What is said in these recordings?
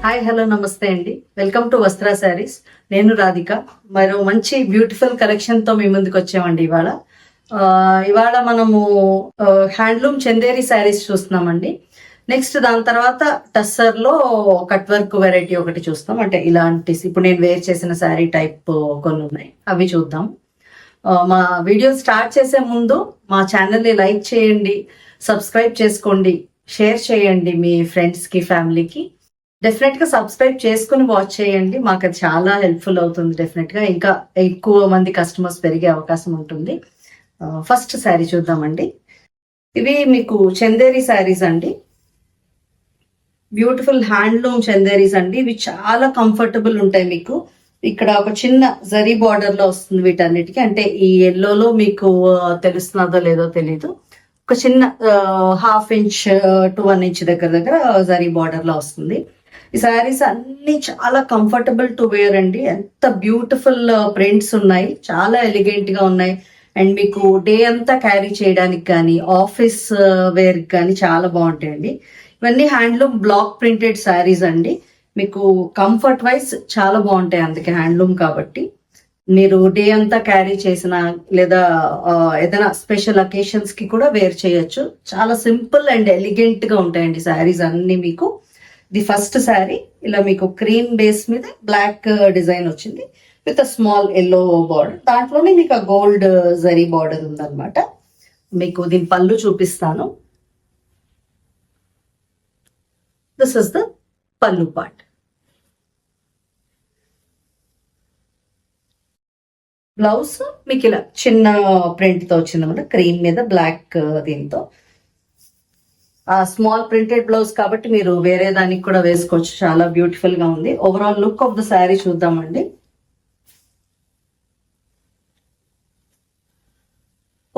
Hi hello నమస్తే అండి. Welcome to వస్త్ర శారీస్. నేను రాధిక. మరో మంచి బ్యూటిఫుల్ కలెక్షన్ తో మీ ముందుకు వచ్చామండి. ఇవాళ మనము హ్యాండ్లూమ్ చందేరి శారీస్ చూస్తున్నామండి. నెక్స్ట్ దాని తర్వాత టస్సర్ లో కట్ వర్క్ వెరైటీ ఒకటి చూస్తాం. అంటే ఇలాంటి ఇప్పుడు నేను వేర్ చేసిన శారీ టైప్ కొన్ని ఉన్నాయి, అవి చూద్దాం. మా వీడియో స్టార్ట్ చేసే ముందు మా ఛానల్ని లైక్ చేయండి, సబ్స్క్రైబ్ చేసుకోండి, షేర్ చేయండి మీ ఫ్రెండ్స్కి, ఫ్యామిలీకి. డెఫినెట్ గా సబ్స్క్రైబ్ చేసుకుని వాచ్ చేయండి, మాకు అది చాలా హెల్ప్ఫుల్ అవుతుంది. డెఫినెట్ గా ఇంకా ఎక్కువ మంది కస్టమర్స్ పెరిగే అవకాశం ఉంటుంది. ఫస్ట్ శారీ చూద్దామండి. ఇవి మీకు చందేరి శారీస్ అండి, బ్యూటిఫుల్ హ్యాండ్లూమ్ చందేరీస్ అండి. ఇవి చాలా కంఫర్టబుల్ ఉంటాయి. మీకు ఇక్కడ ఒక చిన్న జరీ బార్డర్ లో వస్తుంది వీటన్నిటికీ. అంటే ఈ ఎల్లోలో మీకు తెలుస్తున్నదో లేదో తెలీదు, ఒక చిన్న 1/2 ఇంచ్ to 1 ఇంచ్ దగ్గర జరీ బార్డర్ లో వస్తుంది. ఈ శారీస్ అన్ని చాలా కంఫర్టబుల్ టు వేర్ అండి. ఎంత బ్యూటిఫుల్ ప్రింట్స్ ఉన్నాయి, చాలా ఎలిగెంట్ గా ఉన్నాయి. అండ్ మీకు డే అంతా క్యారీ చేయడానికి కానీ ఆఫీస్ వేర్ కానీ చాలా బాగుంటాయండి. ఇవన్నీ హ్యాండ్లూమ్ బ్లాక్ ప్రింటెడ్ శారీస్ అండి. మీకు కంఫర్ట్ వైజ్ చాలా బాగుంటాయి, అందుకే హ్యాండ్లూమ్ కాబట్టి. మీరు డే అంతా క్యారీ చేసిన లేదా ఏదైనా స్పెషల్ అకేషన్స్ కి కూడా వేర్ చేయొచ్చు. చాలా సింపుల్ అండ్ ఎలిగెంట్ గా ఉంటాయండి శారీస్ అన్ని. మీకు ది ఫస్ట్ శారీ ఇలా మీకు క్రీమ్ బేస్ మీద బ్లాక్ డిజైన్ వచ్చింది with a small yellow border. దాంట్లోనే మీకు ఆ గోల్డ్ జరీ బార్డర్ ఉందన్నమాట. మీకు దీని పళ్ళు చూపిస్తాను. This is the pallu part. Blouse మీకు ఇలా చిన్న ప్రింట్ తో వచ్చిందన్నమాట, క్రీమ్ మీద బ్లాక్ దీంతో. ఆ స్మాల్ ప్రింటెడ్ బ్లౌజ్ కాబట్టి మీరు వేరే దానికి కూడా వేసుకోవచ్చు, చాలా బ్యూటిఫుల్ గా ఉంది. Overall look of the sari చూద్దామండి.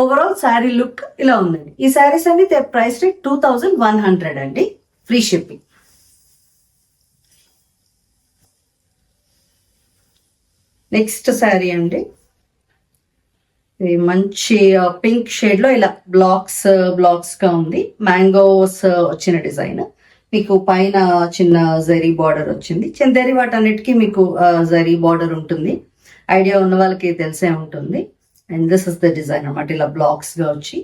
ఓవరాల్ శారీ లుక్ ఇలా ఉందండి. ఈ శారీస్ అన్ని ప్రైస్ రేట్ 2100 అండి, ఫ్రీ షిప్పింగ్. నెక్స్ట్ శారీ అండి, మంచి పింక్ షేడ్ లో ఇలా బ్లాక్స్ గా ఉంది. మ్యాంగోస్ వచ్చిన డిజైన్. మీకు పైన చిన్న జరీ బార్డర్ వచ్చింది. చందేరి వాటన్నిటికీ మీకు జరీ బార్డర్ ఉంటుంది, ఐడియా ఉన్న వాళ్ళకి తెలిసే ఉంటుంది. And this is the design అన్నమాట, ఇలా బ్లాక్స్ గా వచ్చి.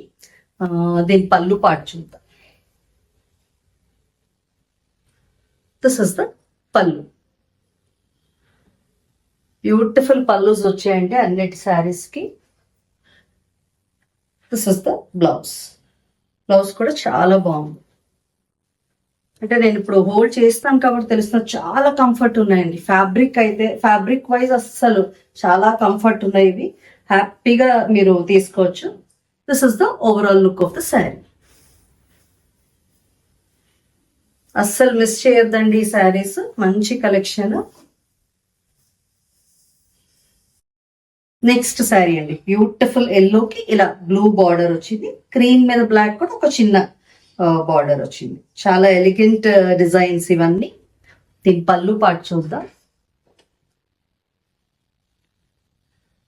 దీని పళ్ళు పార్ట్ చూద్దాం. దిస్ ఇస్ ద పళ్ళు. బ్యూటిఫుల్ పళ్ళుస్ వచ్చాయండి అన్నిటి శారీస్ కి. This is the blouse. Blouse కూడా చాలా బాగుంది. అంటే నేను ఇప్పుడు హోల్డ్ చేస్తాను కాబట్టి తెలుస్తుంది, చాలా కంఫర్ట్ ఉన్నాయండి. ఫ్యాబ్రిక్ వైజ్ అస్సలు చాలా కంఫర్ట్ ఉన్నాయి. ఇవి హ్యాపీగా మీరు తీసుకోవచ్చు. This is the overall look of the sari. అస్సలు మిస్ చేయొద్దండి ఈ శారీస్, మంచి కలెక్షన్. నెక్స్ట్ శారీ అండి, బ్యూటిఫుల్ ఎల్లోకి ఇలా బ్లూ బార్డర్ వచ్చింది, క్రీమ్ మీద బ్లాక్ కూడా ఒక చిన్న బార్డర్ వచ్చింది. చాలా ఎలిగెంట్ డిజైన్స్ ఇవన్నీ. దీని పళ్ళు పార్ట్ చూద్దాం.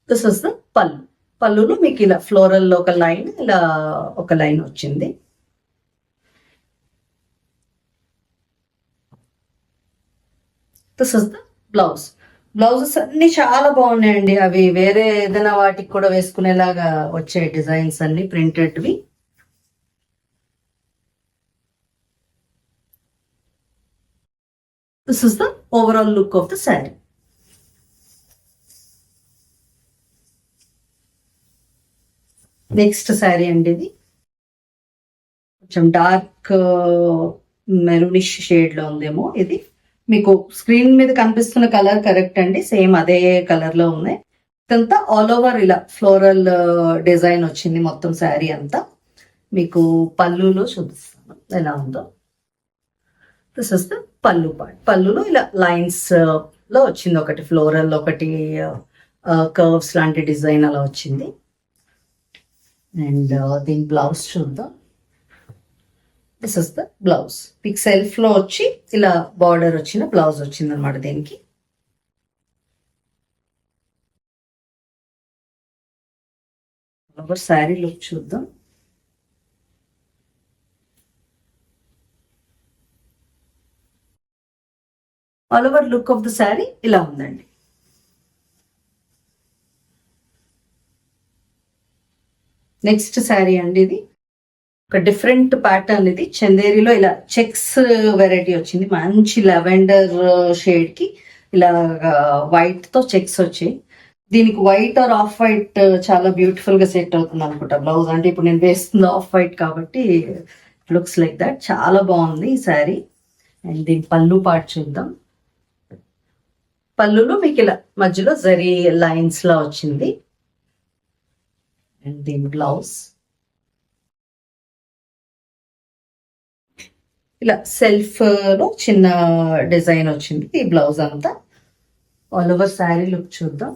దిస్ ఇస్ ద పళ్ళు. పళ్ళులో మీకు ఇలా ఫ్లోరల్ లో ఒక లైన్, ఇలా ఒక లైన్ వచ్చింది. This is the blouse. Blouses అన్ని చాలా బాగున్నాయండి. అవి వేరే ఏదైనా వాటికి కూడా వేసుకునేలాగా వచ్చే డిజైన్స్ అన్ని ప్రింటెడ్వి. This is the overall look of the sari. Next sari అండి, ఇది కొంచెం డార్క్ మెరూనిష్ షేడ్ లో ఉందేమో. ఇది మీకు స్క్రీన్ మీద కనిపిస్తున్న కలర్ కరెక్ట్ అండి, సేమ్ అదే కలర్ లో ఉన్నాయి. ఇదంతా ఆల్ ఓవర్ ఇలా ఫ్లోరల్ డిజైన్ వచ్చింది మొత్తం శారీ అంతా. మీకు పళ్ళులో చూపిస్తాను ఎలా ఉందో. This is the pallu part. పళ్ళులో ఇలా లైన్స్ లో వచ్చింది, ఒకటి ఫ్లోరల్, ఒకటి కర్వ్స్ లాంటి డిజైన్ అలా వచ్చింది. అండ్ దీని బ్లౌజ్ చూద్దాం. This is the blouse. మీకు సెల్ఫ్ లో వచ్చి ఇలా బార్డర్ వచ్చిన బ్లౌజ్ వచ్చింది అనమాట దీనికి. శారీ లుక్ చూద్దాం. All over look of the sari ఇలా ఉందండి. నెక్స్ట్ శారీ అండి, ఇది ఒక డిఫరెంట్ ప్యాటర్న్. ఇది చందేరిలో ఇలా చెక్స్ వెరైటీ వచ్చింది. మంచి లెవెండర్ షేడ్ కి ఇలా వైట్ తో చెక్స్ వచ్చాయి. దీనికి వైట్ ఆర్ ఆఫ్ వైట్ చాలా బ్యూటిఫుల్ గా సెట్ అవుతుంది అనుకుంటా బ్లౌజ్. అంటే ఇప్పుడు నేను వేస్తుంది ఆఫ్ వైట్ కాబట్టి లుక్స్ లైక్ దట్. చాలా బాగుంది ఈ శారీ. అండ్ దీని పళ్ళు పార్ట్ చూద్దాం. పళ్ళులో మీకు ఇలా మధ్యలో జరీ లైన్స్ లా వచ్చింది. అండ్ దీని బ్లౌజ్ ఇలా సెల్ఫ్ లో చిన్న డిజైన్ వచ్చింది. ఈ బ్లౌజ్ అంతా. ఆల్ ఓవర్ శారీ లుక్ చూద్దాం.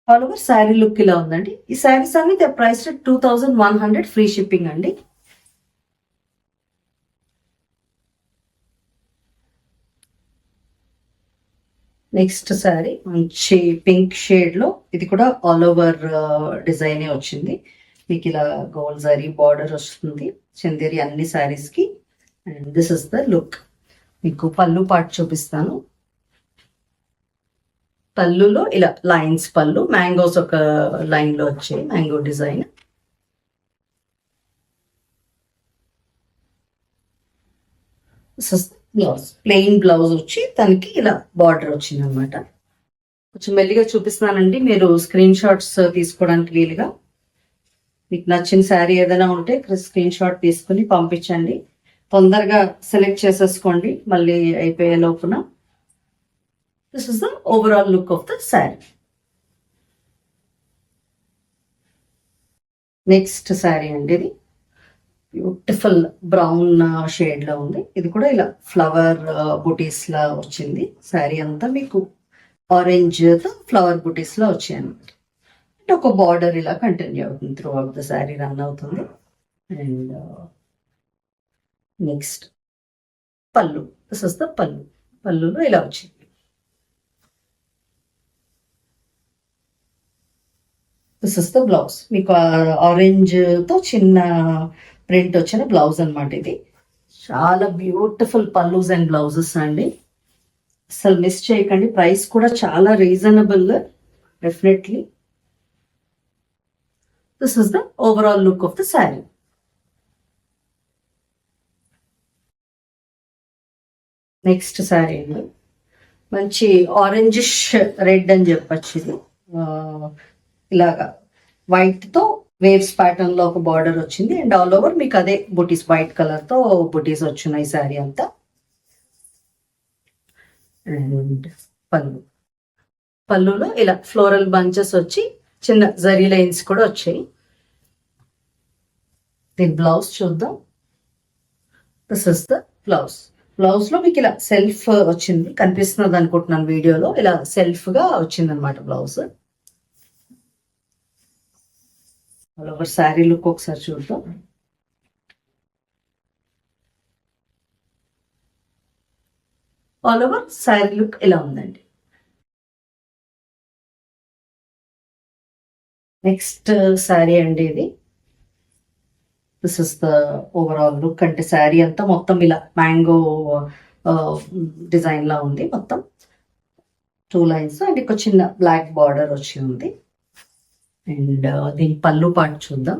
ఆల్ ఓవర్ శారీ లుక్ ఇలా ఉందండి. ఈ శారీస్ అన్ని ప్రైస్ 2100 ఫ్రీ షిప్పింగ్ అండి. నెక్స్ట్ శారీ మంచి పింక్ షేడ్ లో, ఇది కూడా ఆల్ ఓవర్ డిజైన్ వచ్చింది. మీకు ఇలా గోల్డ్ జరీ బార్డర్ వస్తుంది చందేరి అన్ని శారీస్ కి. And this is the look. మీకు పళ్ళు పార్ట్ చూపిస్తాను. పళ్ళులో ఇలా లైన్స్, పళ్ళు మ్యాంగోస్ ఒక లైన్ లో వచ్చాయి, mango design. Blouse plain blouse వచ్చి దానికి ఇలా బార్డర్ వచ్చింది అనమాట. కొంచెం మెల్లిగా చూపిస్తున్నానండి, మీరు స్క్రీన్ షాట్స్ తీసుకోవడానికి వీలుగా. మీకు నచ్చిన శారీ ఏదైనా ఉంటే స్క్రీన్ షాట్ తీసుకుని పంపించండి. తొందరగా సెలెక్ట్ చేసేసుకోండి మళ్ళీ అయిపోయే లోపున. This is the overall look of the sari. Next sari అండి, ఇది బ్యూటిఫుల్ బ్రౌన్ షేడ్ లో ఉంది. ఇది కూడా ఇలా ఫ్లవర్ బుటీస్ లా వచ్చింది. శారీ అంతా మీకు ఆరెంజ్ తో ఫ్లవర్ బుటీస్ లా వచ్చాయి అనమాట. అంటే ఒక బార్డర్ ఇలా కంటిన్యూ అవుతుంది, through out the sari run అవుతుంది. అండ్ నెక్స్ట్ పళ్ళు. దిస్ ఇస్ ద పళ్ళు. పళ్ళులో ఇలా వచ్చింది. This is the blouse. మీకు ఆరెంజ్ తో చిన్న ప్రింట్ వచ్చిన బ్లౌజ్ అనమాట ఇది. చాలా బ్యూటిఫుల్ పల్లూస్ అండ్ బ్లౌజెస్ అండి. అసలు మిస్ చేయకండి. ప్రైస్ కూడా చాలా reasonable definitely. This is the overall look of the sari. Next sari అండి, మంచి ఆరెంజిష్ రెడ్ అని చెప్పచ్చు. ఇది ఇలాగా వైట్ తో వేవ్స్ ప్యాటర్న్ లో ఒక బార్డర్ వచ్చింది. అండ్ ఆల్ ఓవర్ మీకు అదే బుటీస్, వైట్ కలర్ తో బుటీస్ వచ్చినాయి శారీ అంతా. అండ్ పళ్ళు. పళ్ళులో ఇలా ఫ్లోరల్ బంచెస్ వచ్చి చిన్న జరీ లైన్స్ కూడా వచ్చాయి. దీని బ్లౌజ్ చూద్దాం. This is the blouse. Blouse లో మీకు ఇలా సెల్ఫ్ వచ్చింది, కనిపిస్తున్నది అనుకుంటున్నాను వీడియోలో. ఇలా సెల్ఫ్ గా వచ్చింది అనమాట blouse. All over sari look ఒకసారి చూద్దాం. ఆల్ ఓవర్ శారీ లుక్ ఇలా ఉందండి. నెక్స్ట్ శారీ అండి, ఇది this is the overall look. అంటే శారీ అంతా మొత్తం ఇలా మ్యాంగో డిజైన్ లా ఉంది. మొత్తం 2 లైన్స్ అండ్ ఒక చిన్న బ్లాక్ బార్డర్ వచ్చి ఉంది. అండ్ దీని పళ్ళు పార్ట్ చూద్దాం.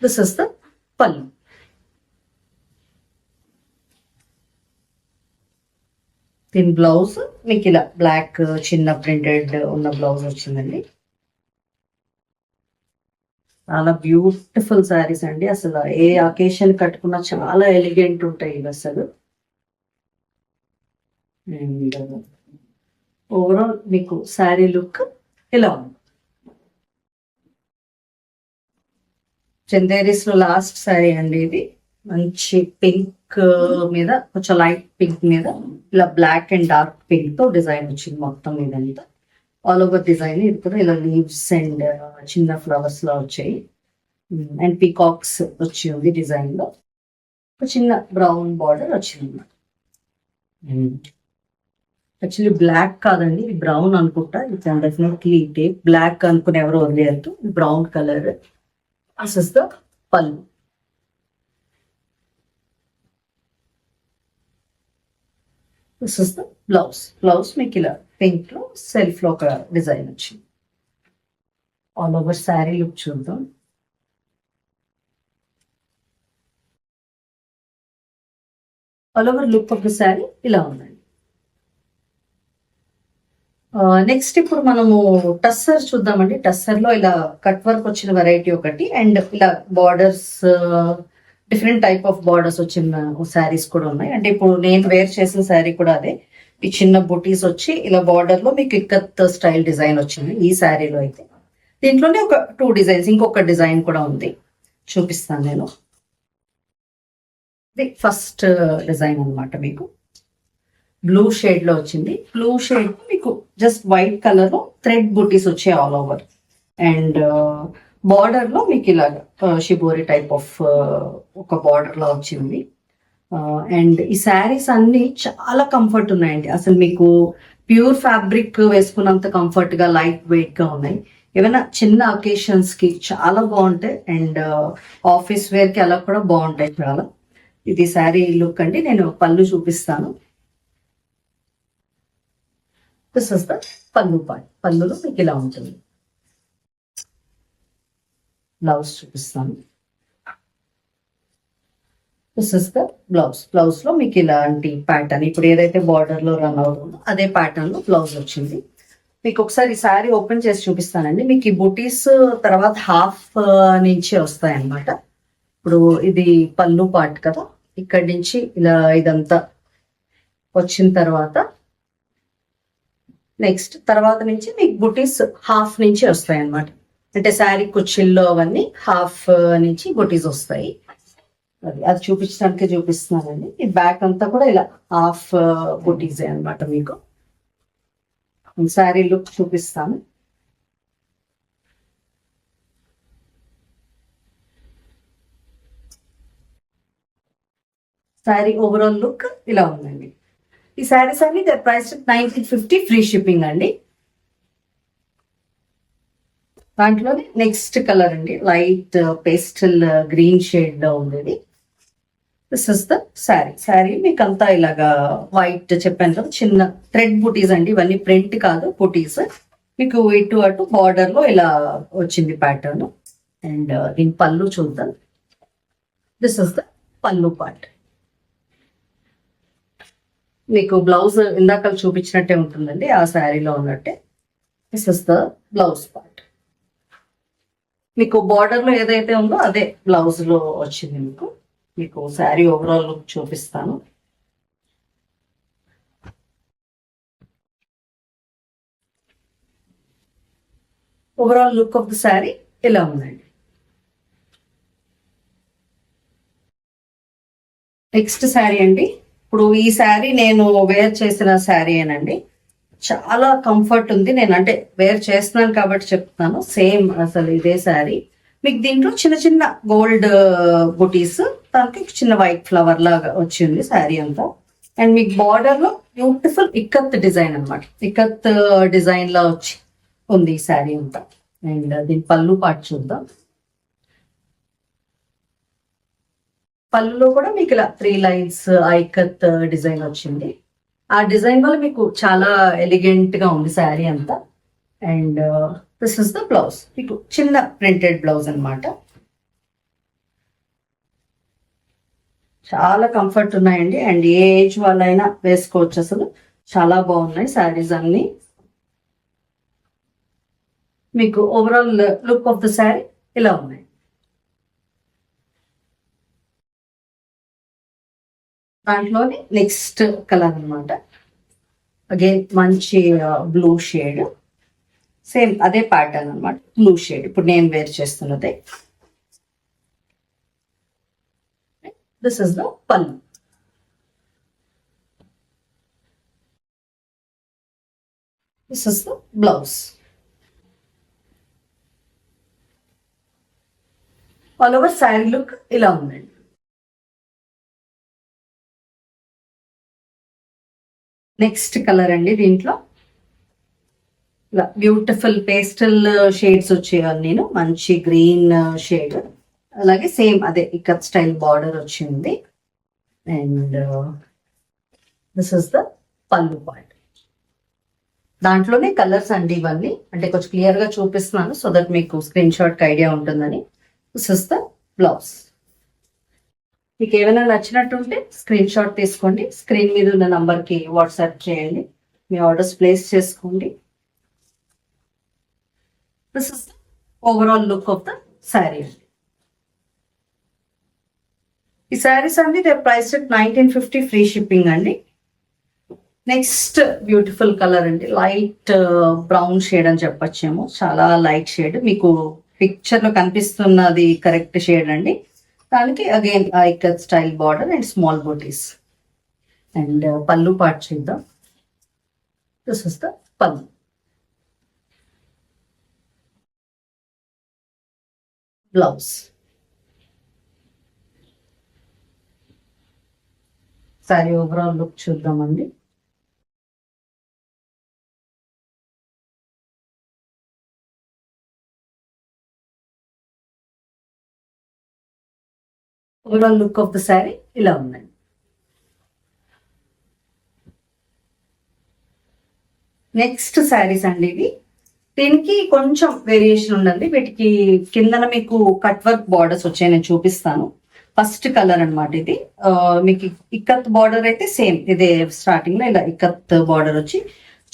దిస్ ఇస్ ద పళ్ళు. దీని బ్లౌజ్ మీకు ఇలా బ్లాక్ చిన్న ప్రింటెడ్ ఉన్న బ్లౌజ్ వచ్చిందండి. చాలా బ్యూటిఫుల్ శారీస్ అండి. అసలు ఏ అకేషన్ కట్టుకున్నా చాలా ఎలిగెంట్ ఉంటాయి ఇవి అసలు. అండ్ ఓవరాల్ మీకు శారీ లుక్ ఇలా ఉంది. చందేరీస్ లో లాస్ట్ శారీ అండి, ఇది మంచి పింక్ మీద, కొంచెం లైట్ పింక్ మీద ఇలా బ్లాక్ అండ్ డార్క్ పింక్ తో డిజైన్ వచ్చింది మొత్తం ఇదంతా. All over design. ఇది కూడా ఇలా లీవ్స్ అండ్ చిన్న ఫ్లవర్స్ లో వచ్చాయి. అండ్ పీకాక్స్ వచ్చి ఉంది డిజైన్ లో. ఒక చిన్న బ్రౌన్ బార్డర్ వచ్చింది. యాక్చువల్లీ బ్లాక్ కాదండి, ఇది బ్రౌన్ అనుకుంటా. ఇది డెఫినెట్లీ ఇటే బ్లాక్ అనుకుని ఎవరు వదిలేయద్దు. Brown colour. This is the pallu. This is the blouse. Blouse మీకు ఇలా పింక్ లో సెల్ఫ్ లో ఒక డిజైన్ వచ్చింది. ఆల్ ఓవర్ శారీ లుక్ చూద్దాం. All over look of the sari ఇలా ఉందండి. నెక్స్ట్ ఇప్పుడు మనము టస్సర్ చూద్దామండి. టస్సర్ లో ఇలా కట్ వర్క్ వచ్చిన వెరైటీ ఒకటి, అండ్ ఇలా borders, different type of borders వచ్చిన శారీస్ కూడా ఉన్నాయి. అంటే ఇప్పుడు నేను వేర్ చేసిన శారీ కూడా అదే. ఈ చిన్న బుటీస్ వచ్చి ఇలా బార్డర్ లో మీకు ఇక్కత్ స్టైల్ డిజైన్ వచ్చింది ఈ శారీలో అయితే. దీంట్లోనే ఒక 2 డిజైన్స్, ఇంకొక డిజైన్ కూడా ఉంది, చూపిస్తాను నేను. ఇది ఫస్ట్ డిజైన్ అనమాట. మీకు బ్లూ షేడ్ లో వచ్చింది. బ్లూ షేడ్ మీకు జస్ట్ వైట్ కలర్ లో థ్రెడ్ బుటీస్ వచ్చాయి ఆల్ ఓవర్, అండ్ బార్డర్ లో మీకు ఇలాగా షిబోరి టైప్ ఆఫ్ ఒక బార్డర్ లో వచ్చింది. అండ్ ఈ శారీస్ అన్ని చాలా కంఫర్ట్ ఉన్నాయండి. అసలు మీకు ప్యూర్ ఫ్యాబ్రిక్ వేసుకున్నంత కంఫర్ట్ గా, లైట్ వెయిట్ గా ఉన్నాయి. ఏమైనా చిన్న అకేషన్స్ కి చాలా బాగుంటాయి, అండ్ ఆఫీస్ వేర్ కి అలా కూడా బాగుంటాయి చాలా. ఇది శారీ లుక్ అండి. నేను పళ్ళు చూపిస్తాను. This is the pallu part. పళ్ళులో మీకు ఇలా ఉంటుంది. బ్లౌజ్ చూపిస్తాను. This is the blouse. Blouse లో మీకు ఇలాంటి ప్యాటర్న్, ఇప్పుడు ఏదైతే బార్డర్ లో రన్ అవుతుందో అదే ప్యాటర్న్ లో బ్లౌజ్ వచ్చింది. మీకు ఒకసారి ఈ శారీ ఓపెన్ చేసి చూపిస్తానండి. మీకు ఈ బుటీస్ తర్వాత హాఫ్ నుంచి వస్తాయి అన్నమాట. ఇప్పుడు ఇది పళ్ళు పార్ట్ కదా, ఇక్కడి నుంచి ఇలా ఇదంతా వచ్చిన తర్వాత నెక్స్ట్ తర్వాత నుంచి మీకు బుటీస్ హాఫ్ నుంచి వస్తాయి అన్నమాట. అంటే శారీ కుచ్చిల్లో అవన్నీ హాఫ్ నుంచి బుటీస్ వస్తాయి. అది చూపించడానికి చూపిస్తున్నానండి. ఈ బ్యాక్ అంతా కూడా ఇలా హాఫ్ బుటీసే అనమాట. మీకు శారీ లుక్ చూపిస్తాను. శారీ ఓవరాల్ లుక్ ఇలా ఉందండి. ఈ శారీస్ అన్ని ప్రైస్ 1950, ఫ్రీ షిప్పింగ్ అండి. దాంట్లోనే నెక్స్ట్ కలర్ అండి, లైట్ పేస్టల్ గ్రీన్ షేడ్ లో ఉంది. This is the sari. Sari మీకు అంతా ఇలాగా వైట్ చెప్పాను కదా, చిన్న థ్రెడ్ బుటీస్ అండి. ఇవన్నీ ప్రింట్ కాదు, బుటీస్. మీకు ఇటు అటు బార్డర్ లో ఇలా వచ్చింది ప్యాటర్న్. అండ్ దీని పళ్ళు చూద్దాం. This is the pallu part. మీకు బ్లౌజ్ ఇందాక చూపించినట్టే ఉంటుందండి, ఆ శారీలో ఉన్నట్టే. This is the blouse part. మీకు బార్డర్ లో ఏదైతే ఉందో అదే బ్లౌజ్ లో వచ్చింది. మీకు శారీ ఓవరాల్ లుక్ చూపిస్తాను. Overall look of the sari ఇలా ఉందండి. నెక్స్ట్ శారీ అండి. ఇప్పుడు ఈ శారీ నేను వేర్ చేసిన శారీ ఏనండి. చాలా కంఫర్ట్ ఉంది. నేను అంటే వేర్ చేస్తున్నాను కాబట్టి చెప్తున్నాను. సేమ్ అసలు ఇదే శారీ. మీకు దీంట్లో చిన్న చిన్న గోల్డ్ బుటీస్, దానికి చిన్న వైట్ ఫ్లవర్ లాగా వచ్చింది శారీ అంతా. అండ్ మీకు బార్డర్ లో బ్యూటిఫుల్ ఇక్కత్ డిజైన్ అనమాట. ఇక్కత్ డిజైన్ లా వచ్చి ఉంది ఈ శారీ అంతా. అండ్ దీని పళ్ళు పాటు చూద్దాం. పళ్ళులో కూడా మీకు ఇలా 3 లైన్స్ ఐకత్ డిజైన్ వచ్చింది. ఆ డిజైన్ వల్ల మీకు చాలా ఎలిగెంట్ గా ఉంది శారీ అంతా. And this is the blouse. మీకు చిన్న ప్రింటెడ్ బ్లౌజ్ అనమాట. చాలా కంఫర్ట్ ఉన్నాయండి, అండ్ ఏ ఏజ్ వాళ్ళైనా వేసుకోవచ్చు. అసలు చాలా బాగున్నాయి శారీస్ అన్ని. మీకు overall look of the sari ఇలా ఉన్నాయి. దాంట్లోనే నెక్స్ట్ కలర్ అనమాట. అగైన్ మంచి బ్లూ షేడ్, సేమ్ అదే ప్యాటర్న్ అనమాట. బ్లూ షేడ్ ఇప్పుడు నేను wear చేస్తున్నదే. This is the pallu. This is the blouse. All over sari look ఇలా ఉందండి. నెక్స్ట్ కలర్ అండి, దీంట్లో ఇలా బ్యూటిఫుల్ పేస్టల్ షేడ్స్ వచ్చేయాలి. నేను మంచి గ్రీన్ షేడ్, అలాగే సేమ్ అదే ఇక్కత్ స్టైల్ బార్డర్ వచ్చింది. And this is the pallu part. దాంట్లోనే కలర్స్ అండి ఇవన్నీ, అంటే కొంచెం క్లియర్ గా చూపిస్తున్నాను సో దట్ మీకు స్క్రీన్ షాట్ ఐడియా ఉంటుందని. This is the blouse. మీకు ఏమైనా నచ్చినట్టుంటే స్క్రీన్ షాట్ తీసుకోండి, స్క్రీన్ మీద ఉన్న నంబర్కి వాట్సాప్ చేయండి, మీ ఆర్డర్స్ ప్లేస్ చేసుకోండి. This is the overall look of the sari. ఈ శారీస్ అండి they price at 1950, free shipping అండి. నెక్స్ట్ బ్యూటిఫుల్ కలర్ అండి, లైట్ బ్రౌన్ షేడ్ అని చెప్పచ్చేమో, చాలా లైట్ షేడ్. మీకు పిక్చర్ లో కనిపిస్తున్నది కరెక్ట్ షేడ్ అండి. దానికి again ikat style border and small buttis. And pallu part చూద్దాం. This is the pallu. Blouse. Sari overall look చూద్దామండి. Overall look of the sari ఇలా ఉందండి. నెక్స్ట్ శారీస్ అండి ఇవి. దీనికి కొంచెం వేరియేషన్ ఉందండి. వీటికి కిందన మీకు కట్ వర్క్ బార్డర్స్ వచ్చాయి, నేను చూపిస్తాను. ఫస్ట్ కలర్ అనమాట ఇది. మీకు ఇక్కత్ బార్డర్ అయితే సేమ్ ఇదే, స్టార్టింగ్ లో ఇలా ఇక్కత్ బార్డర్ వచ్చి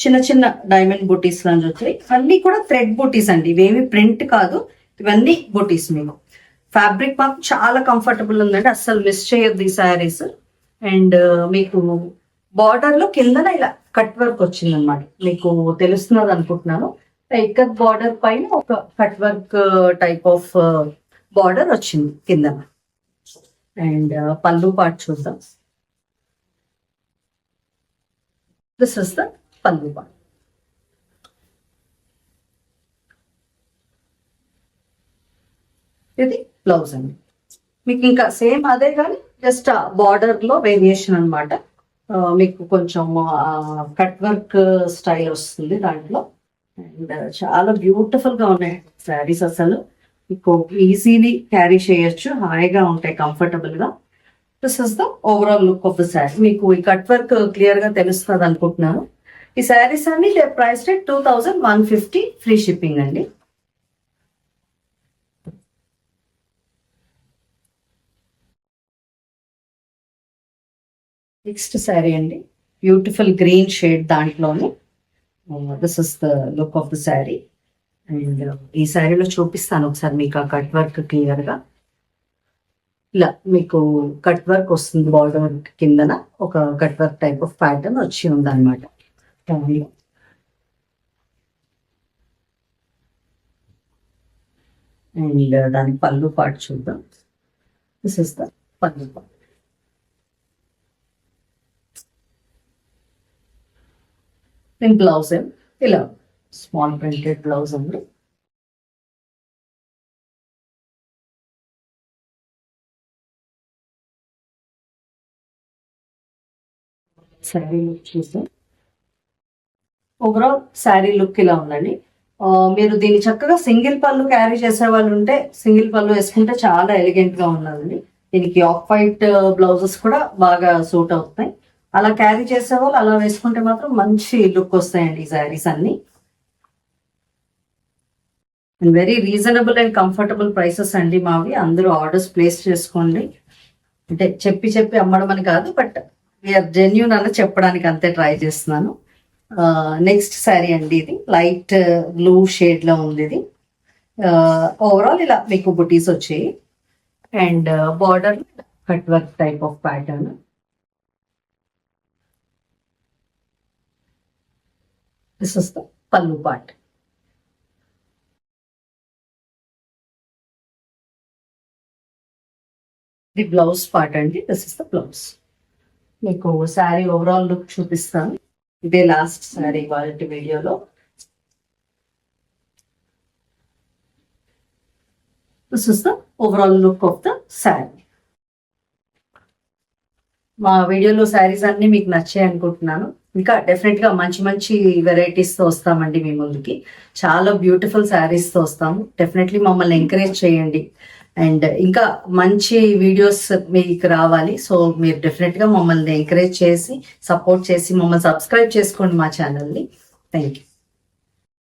చిన్న చిన్న డైమండ్ బూటీస్ లాంటి వచ్చాయి. ఇవన్నీ కూడా థ్రెడ్ బూటీస్ అండి, ఇవేమి ప్రింట్ కాదు, ఇవన్నీ బూటీస్. మీకు ఫ్యాబ్రిక్ మాకు చాలా కంఫర్టబుల్ ఉందండి, అస్సలు మిస్ చేయొద్దు ఈ శారీస్. అండ్ మీకు బార్డర్ లో కిందన ఇలా కట్ వర్క్ వచ్చింది అనమాట, మీకు తెలుస్తున్నది అనుకుంటున్నాను. ఇక్కత్ బార్డర్ పైన ఒక cut work type of border వచ్చింది కిందన. అండ్ పళ్ళు పార్ట్ చూద్దాం. This is the pallu part. ఇది బ్లౌజ్ అండి. మీకు ఇంకా సేమ్ అదే కానీ జస్ట్ బార్డర్ లో వేరియేషన్ అనమాట. మీకు కొంచెం కట్ వర్క్ స్టైల్ వస్తుంది దాంట్లో. అండ్ చాలా బ్యూటిఫుల్ గా ఉన్నాయి శారీస్, అసలు మీకు ఈజీలీ క్యారీ చేయొచ్చు, హాయిగా ఉంటాయి, కంఫర్టబుల్ గా. This is the overall look of the sari. మీకు ఈ కట్ వర్క్ క్లియర్ గా తెలుస్తుంది అనుకుంటున్నాను. ఈ శారీస్ అన్ని ప్రైస్ రేట్ 2150, ఫ్రీ షిప్పింగ్ అండి. నెక్స్ట్ శారీ అండి, బ్యూటిఫుల్ గ్రీన్ షేడ్ దాంట్లోనే. This is the look of the sari. And ఈ శారీలో చూపిస్తాను ఒకసారి మీకు ఆ కట్ వర్క్ క్లియర్ గా. ఇలా మీకు కట్ వర్క్ వస్తుంది, బార్డర్ కిందన ఒక cut work type of pattern వచ్చి ఉందన్నమాట. అండ్ దానికి పళ్ళు పార్ట్ చూద్దాం. This is the pallu part. నేను బ్లౌజ్ ఇలా స్మాల్ ప్రింటెడ్ బ్లౌజ్ అండి. శారీ లుక్ చూద్దాం. ఓవరాల్ శారీ లుక్ ఇలా ఉందండి. మీరు దీన్ని చక్కగా సింగిల్ పళ్ళు క్యారీ చేసే వాళ్ళు ఉంటే సింగిల్ పళ్ళు వేసుకుంటే చాలా ఎలిగెంట్ గా ఉన్నదండి. దీనికి ఆఫ్ వైట్ బ్లౌజెస్ కూడా బాగా సూట్ అవుతాయి. అలా క్యారీ చేసే వాళ్ళు అలా వేసుకుంటే మాత్రం మంచి లుక్ వస్తాయండి ఈ శారీస్ అన్ని. Very reasonable and comfortable prices అండి మావి. అందరూ ఆర్డర్స్ ప్లేస్ చేసుకోండి. అంటే చెప్పి అమ్మడం అని కాదు, బట్ వీఆర్ జెన్యూన్ అని చెప్పడానికి అంతే ట్రై చేస్తున్నాను. నెక్స్ట్ శారీ అండి, ఇది లైట్ బ్లూ షేడ్ లో ఉంది. ఇది ఓవరాల్ ఇలా మీకు బుటీస్ వచ్చాయి and border cut work type of pattern. This is the పల్లు పార్ట్. ది బ్లౌజ్ పార్ట్ అండి. This is the blouse. మీకు శారీ ఓవరాల్ లుక్ చూపిస్తాను. ఇదే లాస్ట్ శారీ క్వాలిటీ వీడియోలో. This is the overall look of the sari. మా వీడియోలో శారీస్ అన్ని మీకు నచ్చాయి అనుకుంటున్నాను. ఇంకా డెఫినెట్ గా మంచి మంచి వెరైటీస్ తో వస్తామండి మీ ముందుకి. చాలా బ్యూటిఫుల్ శారీస్ తో వస్తాము. డెఫినెట్లీ మమ్మల్ని ఎంకరేజ్ చేయండి. అండ్ ఇంకా మంచి వీడియోస్ మీకు రావాలి. సో మీరు డెఫినెట్ గా మమ్మల్ని ఎంకరేజ్ చేసి సపోర్ట్ చేసి మమ్మల్ని సబ్స్క్రైబ్ చేసుకోండి మా ఛానల్ని. Thank you.